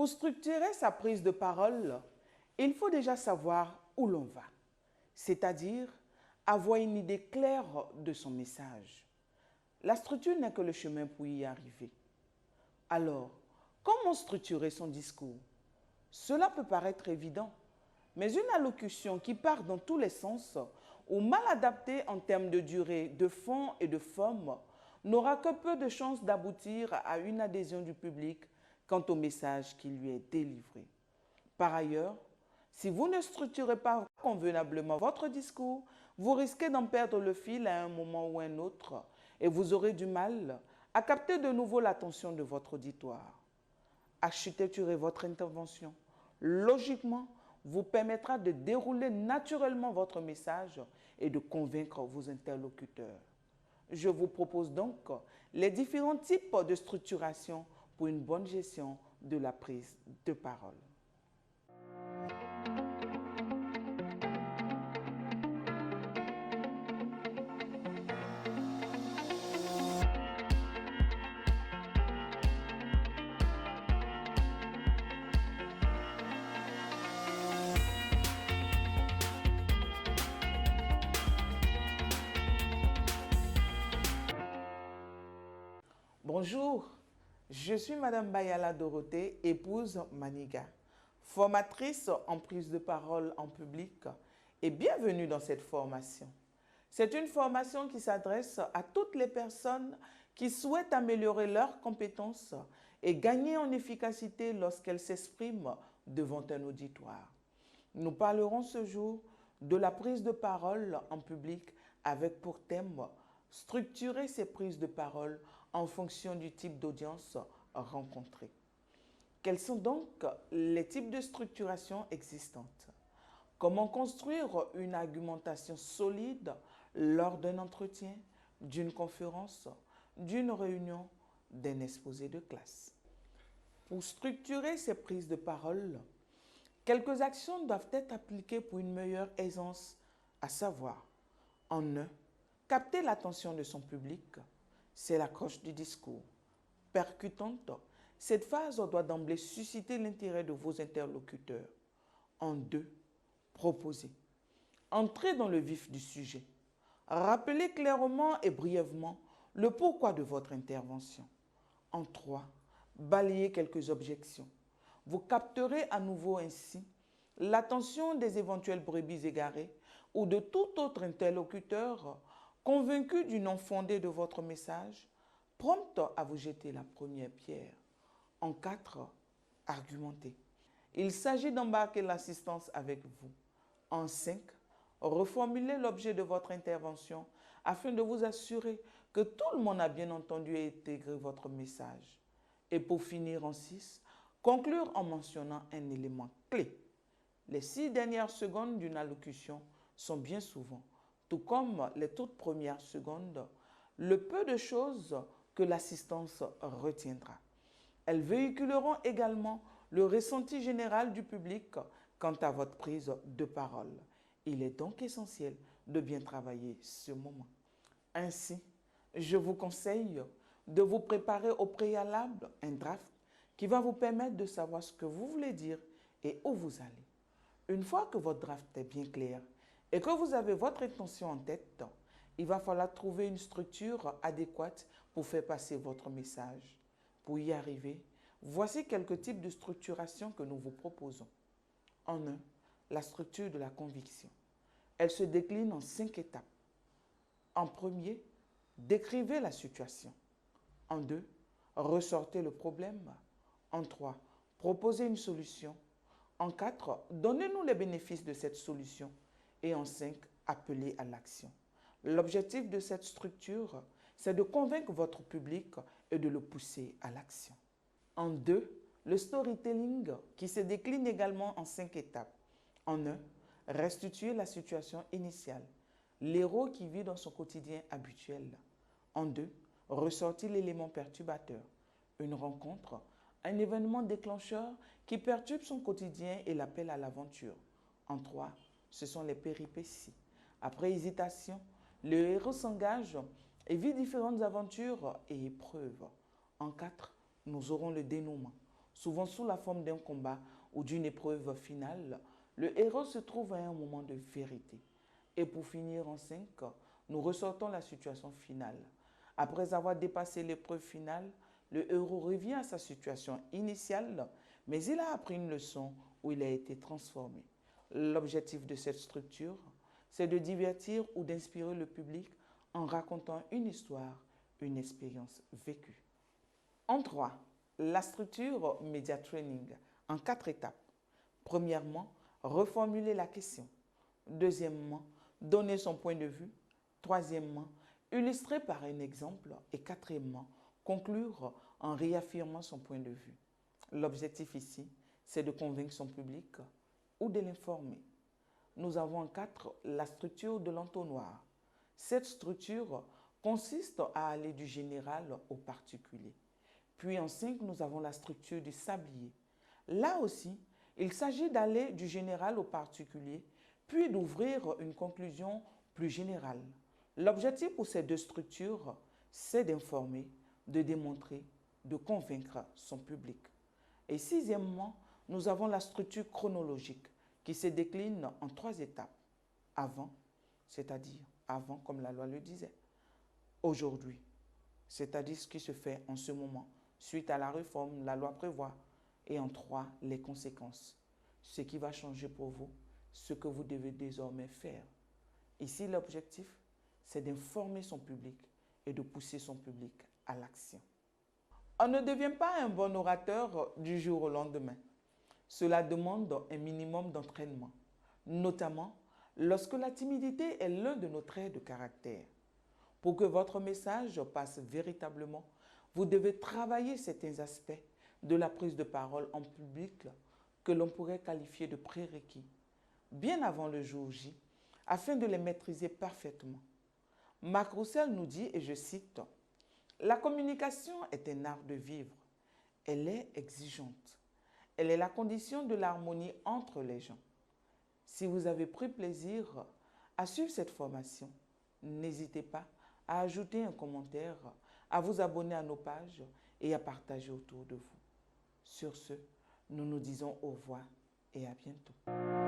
Pour structurer sa prise de parole, il faut déjà savoir où l'on va, c'est-à-dire avoir une idée claire de son message. La structure n'est que le chemin pour y arriver. Alors, comment structurer son discours? Cela peut paraître évident, mais une allocution qui part dans tous les sens ou mal adaptée en termes de durée, de fond et de forme n'aura que peu de chances d'aboutir à une adhésion du public quant au message qui lui est délivré. Par ailleurs, si vous ne structurez pas convenablement votre discours, vous risquez d'en perdre le fil à un moment ou un autre et vous aurez du mal à capter de nouveau l'attention de votre auditoire. Architecturer votre intervention logiquement vous permettra de dérouler naturellement votre message et de convaincre vos interlocuteurs. Je vous propose donc les différents types de structuration pour une bonne gestion de la prise de parole. Bonjour, je suis Madame Bayala Dorothée, épouse Maniga, formatrice en prise de parole en public et bienvenue dans cette formation. C'est une formation qui s'adresse à toutes les personnes qui souhaitent améliorer leurs compétences et gagner en efficacité lorsqu'elles s'expriment devant un auditoire. Nous parlerons ce jour de la prise de parole en public avec pour thème structurer ses prises de parole en fonction du type d'audience rencontrée. Quels sont donc les types de structuration existantes? Comment construire une argumentation solide lors d'un entretien, d'une conférence, d'une réunion, d'un exposé de classe? Pour structurer ces prises de parole, quelques actions doivent être appliquées pour une meilleure aisance, à savoir, en un, capter l'attention de son public, c'est l'accroche du discours. Percutante, cette phase doit d'emblée susciter l'intérêt de vos interlocuteurs. En deux, proposer. Entrez dans le vif du sujet. Rappelez clairement et brièvement le pourquoi de votre intervention. En trois, balayez quelques objections. Vous capterez à nouveau ainsi l'attention des éventuelles brebis égarées ou de tout autre interlocuteur convaincu du non-fondé de votre message, prompte à vous jeter la première pierre. En quatre, argumentez. Il s'agit d'embarquer l'assistance avec vous. En cinq, reformulez l'objet de votre intervention afin de vous assurer que tout le monde a bien entendu et intégré votre message. Et pour finir en six, conclure en mentionnant un élément clé. Les 6 dernières secondes d'une allocution sont bien souvent, tout comme les toutes premières secondes, le peu de choses que l'assistance retiendra. Elles véhiculeront également le ressenti général du public quant à votre prise de parole. Il est donc essentiel de bien travailler ce moment. Ainsi, je vous conseille de vous préparer au préalable un draft qui va vous permettre de savoir ce que vous voulez dire et où vous allez. Une fois que votre draft est bien clair et que vous avez votre intention en tête, il va falloir trouver une structure adéquate pour faire passer votre message. Pour y arriver, voici quelques types de structuration que nous vous proposons. En un, la structure de la conviction. Elle se décline en 5 étapes. En premier, décrivez la situation. En deux, ressortez le problème. En trois, proposez une solution. En quatre, donnez-nous les bénéfices de cette solution. Et en cinq, appelez à l'action. L'objectif de cette structure, c'est de convaincre votre public et de le pousser à l'action. En deux, le storytelling qui se décline également en 5 étapes. En un, restituer la situation initiale, l'héros qui vit dans son quotidien habituel. En deux, ressortir l'élément perturbateur, une rencontre, un événement déclencheur qui perturbe son quotidien et l'appelle à l'aventure. En trois, ce sont les péripéties. Après hésitation, le héros s'engage et vit différentes aventures et épreuves. En quatre, nous aurons le dénouement. souvent sous la forme d'un combat ou d'une épreuve finale, le héros se trouve à un moment de vérité. Et pour finir en 5, nous ressortons la situation finale. Après avoir dépassé l'épreuve finale, le héros revient à sa situation initiale, mais il a appris une leçon où il a été transformé. L'objectif de cette structure, c'est de divertir ou d'inspirer le public en racontant une histoire, une expérience vécue. En 3, la structure Media Training en 4 étapes. Premièrement, reformuler la question. Deuxièmement, donner son point de vue. Troisièmement, illustrer par un exemple. Et quatrièmement, conclure en réaffirmant son point de vue. L'objectif ici, c'est de convaincre son public ou de l'informer. Nous avons en 4 la structure de l'entonnoir. Cette structure consiste à aller du général au particulier. Puis en 5, nous avons la structure du sablier. Là aussi, il s'agit d'aller du général au particulier, puis d'ouvrir une conclusion plus générale. L'objectif pour ces 2 structures, c'est d'informer, de démontrer, de convaincre son public. Et sixièmement, nous avons la structure chronologique qui se décline en 3 étapes. Avant, c'est-à-dire avant comme la loi le disait. Aujourd'hui, c'est-à-dire ce qui se fait en ce moment. Suite à la réforme, la loi prévoit. Et en 3, les conséquences. Ce qui va changer pour vous, ce que vous devez désormais faire. Ici, l'objectif, c'est d'informer son public et de pousser son public à l'action. On ne devient pas un bon orateur du jour au lendemain. Cela demande un minimum d'entraînement, notamment lorsque la timidité est l'un de nos traits de caractère. Pour que votre message passe véritablement, vous devez travailler certains aspects de la prise de parole en public que l'on pourrait qualifier de prérequis, bien avant le jour J, afin de les maîtriser parfaitement. Marc Roussel nous dit, et je cite, « La communication est un art de vivre. Elle est exigeante. Elle est la condition de l'harmonie entre les gens. Si vous avez pris plaisir à suivre cette formation, n'hésitez pas à ajouter un commentaire, à vous abonner à nos pages et à partager autour de vous. Sur ce, nous nous disons au revoir et à bientôt.